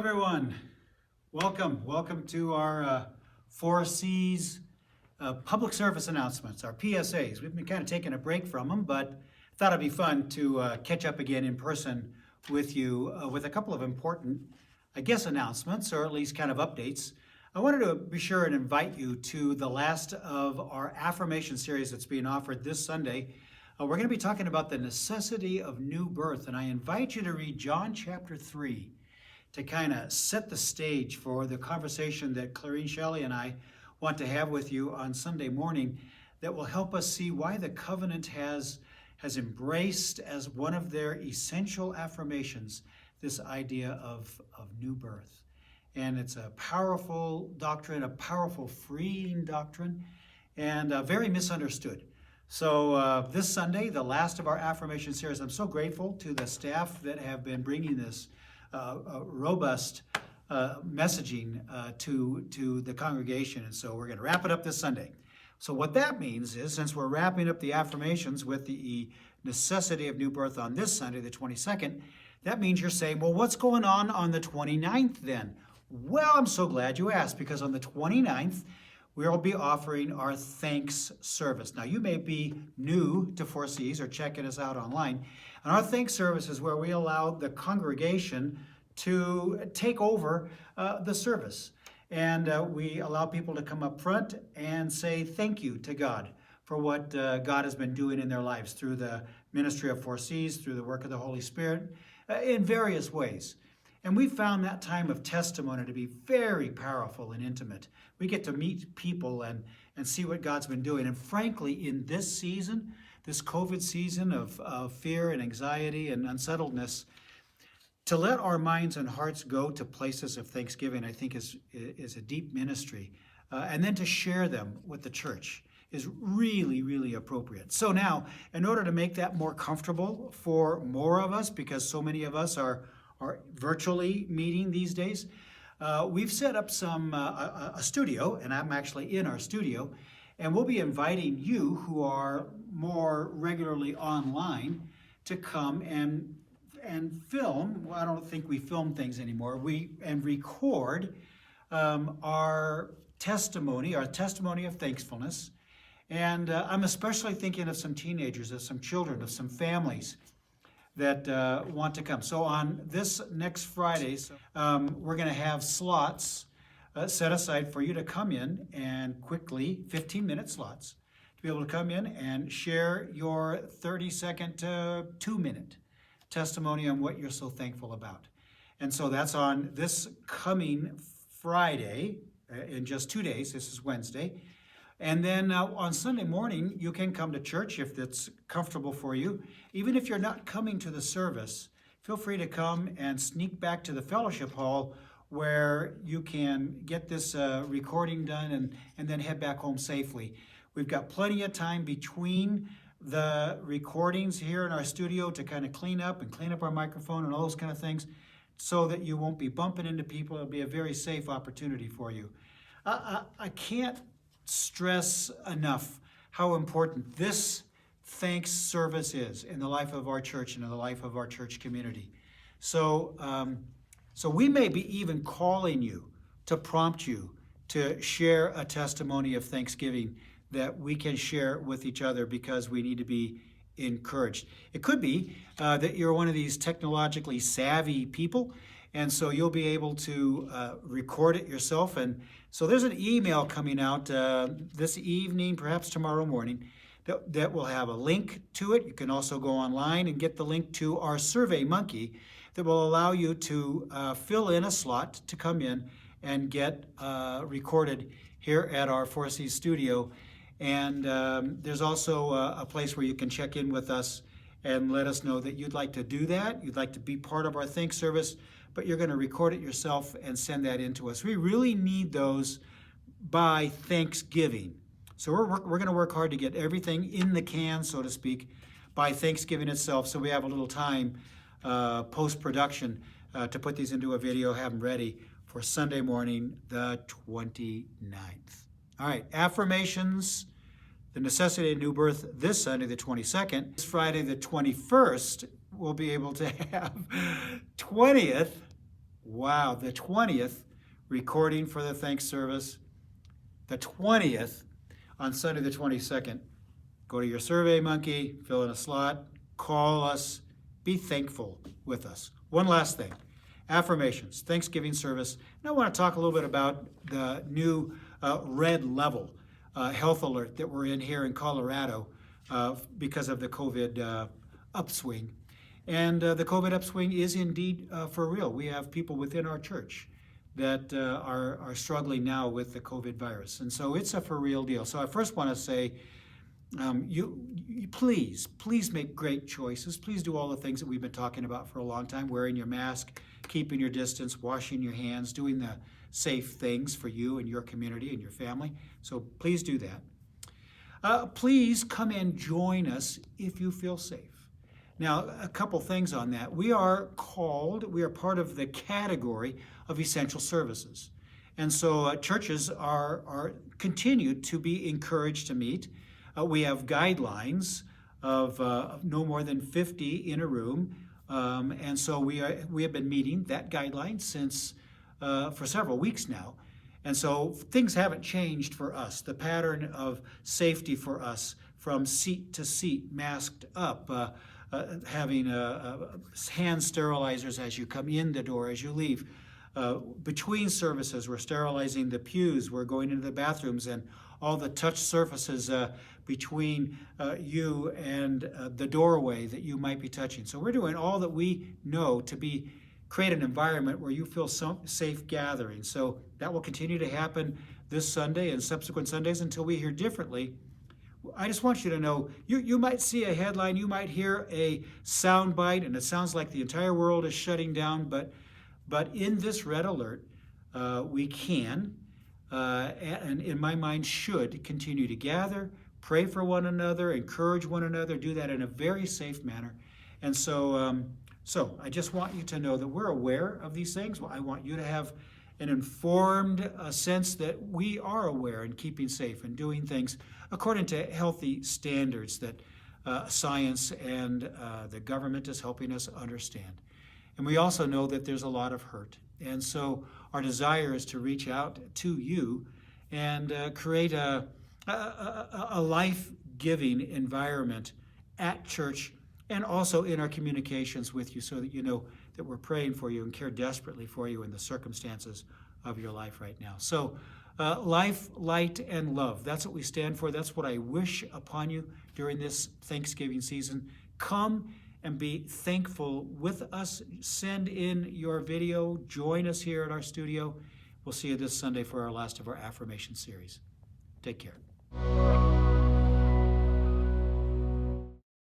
everyone. Welcome to our Four Cs public service announcements, our PSAs. We've been kind of taking a break from them, but thought it'd be fun to catch up again in person with you with a couple of important, I guess, announcements, or at least kind of updates. I wanted to be sure and invite you to the last of our affirmation series that's being offered this Sunday. We're going to be talking about the necessity of new birth, and I invite you to read John chapter 3 to kind of set the stage for the conversation that Clarine Shelley and I want to have with you on Sunday morning that will help us see why the covenant has embraced as one of their essential affirmations this idea of new birth. And it's a powerful doctrine, a powerful freeing doctrine, and very misunderstood. So this Sunday, the last of our affirmation series, I'm so grateful to the staff that have been bringing this robust messaging to the congregation. And so we're going to wrap it up this Sunday. So what that means is, since we're wrapping up the affirmations with the necessity of new birth on this Sunday, the 22nd, that means you're saying, well, what's going on the 29th then? Well, I'm so glad you asked, because on the 29th, we'll be offering our thanks service. Now, you may be new to 4Cs or checking us out online. And our thanks service is where we allow the congregation to take over the service. And we allow people to come up front and say thank you to God for what God has been doing in their lives through the ministry of 4Cs, through the work of the Holy Spirit, in various ways. And we found that time of testimony to be very powerful and intimate. We get to meet people and see what God's been doing. And frankly, in this season, this COVID season of fear and anxiety and unsettledness, to let our minds and hearts go to places of thanksgiving, I think is a deep ministry. And then to share them with the church is really, really appropriate. So now, in order to make that more comfortable for more of us, because so many of us are virtually meeting these days, we've set up a studio, and I'm actually in our studio, and we'll be inviting you who are more regularly online to come and film. Well, I don't think we film things anymore. And record our testimony of thankfulness. And I'm especially thinking of some teenagers, of some children, of some families that want to come. So on this next Friday, we're going to have slots set aside for you to come in and quickly, 15-minute slots, to be able to come in and share your 30-second to 2-minute testimony on what you're so thankful about. And so that's on this coming Friday, in just 2 days. This is Wednesday. And then on Sunday morning, you can come to church if it's comfortable for you. Even if you're not coming to the service, feel free to come and sneak back to the fellowship hall where you can get this recording done and then head back home safely. We've got plenty of time between the recordings here in our studio to kind of clean up our microphone and all those kind of things so that you won't be bumping into people. It'll be a very safe opportunity for you. I can't stress enough how important this thanks service is in the life of our church and in the life of our church community. So we may be even calling you to prompt you to share a testimony of thanksgiving that we can share with each other because we need to be encouraged. It could be that you're one of these technologically savvy people, and so you'll be able to record it yourself. And so there's an email coming out this evening, perhaps tomorrow morning, that will have a link to it. You can also go online and get the link to our Survey Monkey that will allow you to fill in a slot to come in and get recorded here at our 4C studio. And there's also a place where you can check in with us and let us know that you'd like to do that. You'd like to be part of our thanks service, but you're going to record it yourself and send that in to us. We really need those by Thanksgiving. So we're going to work hard to get everything in the can, so to speak, by Thanksgiving itself, so we have a little time post-production to put these into a video, have them ready for Sunday morning, the 29th. All right, affirmations, the necessity of new birth this Sunday, the 22nd. This Friday, the 21st, we'll be able to have 20th Wow, the 20th recording for the thanks service. The 20th on Sunday the 22nd. Go to your SurveyMonkey, fill in a slot, call us, be thankful with us. One last thing, affirmations, Thanksgiving service. And I want to talk a little bit about the new red level health alert that we're in here in Colorado because of the COVID upswing. And the COVID upswing is indeed for real. We have people within our church that are struggling now with the COVID virus. And so it's a for real deal. So I first want to say, you please make great choices. Please do all the things that we've been talking about for a long time, wearing your mask, keeping your distance, washing your hands, doing the safe things for you and your community and your family. So please do that. Please come and join us if you feel safe. Now, a couple things on that. We are part of the category of essential services. And so churches are continued to be encouraged to meet. We have guidelines of no more than 50 in a room. And so we have been meeting that guideline since for several weeks now. And so things haven't changed for us. The pattern of safety for us from seat to seat, masked up, having hand sterilizers as you come in the door, as you leave. Between services, we're sterilizing the pews, we're going into the bathrooms, and all the touch surfaces between you and the doorway that you might be touching. So we're doing all that we know to create an environment where you feel safe gathering. So that will continue to happen this Sunday and subsequent Sundays until we hear differently. I just want you to know, you might see a headline, you might hear a sound bite, and it sounds like the entire world is shutting down, but in this red alert, we can, and in my mind should, continue to gather, pray for one another, encourage one another, do that in a very safe manner. And so I just want you to know that we're aware of these things. I want you to have an informed sense that we are aware and keeping safe and doing things according to healthy standards that science and the government is helping us understand. And we also know that there's a lot of hurt. And so our desire is to reach out to you and create a life-giving environment at church and also in our communications with you so that you know that we're praying for you and care desperately for you in the circumstances of your life right now. So life, light, and love. That's what we stand for. That's what I wish upon you during this Thanksgiving season. Come and be thankful with us. Send in your video. Join us here at our studio. We'll see you this Sunday for our last of our affirmation series. Take care.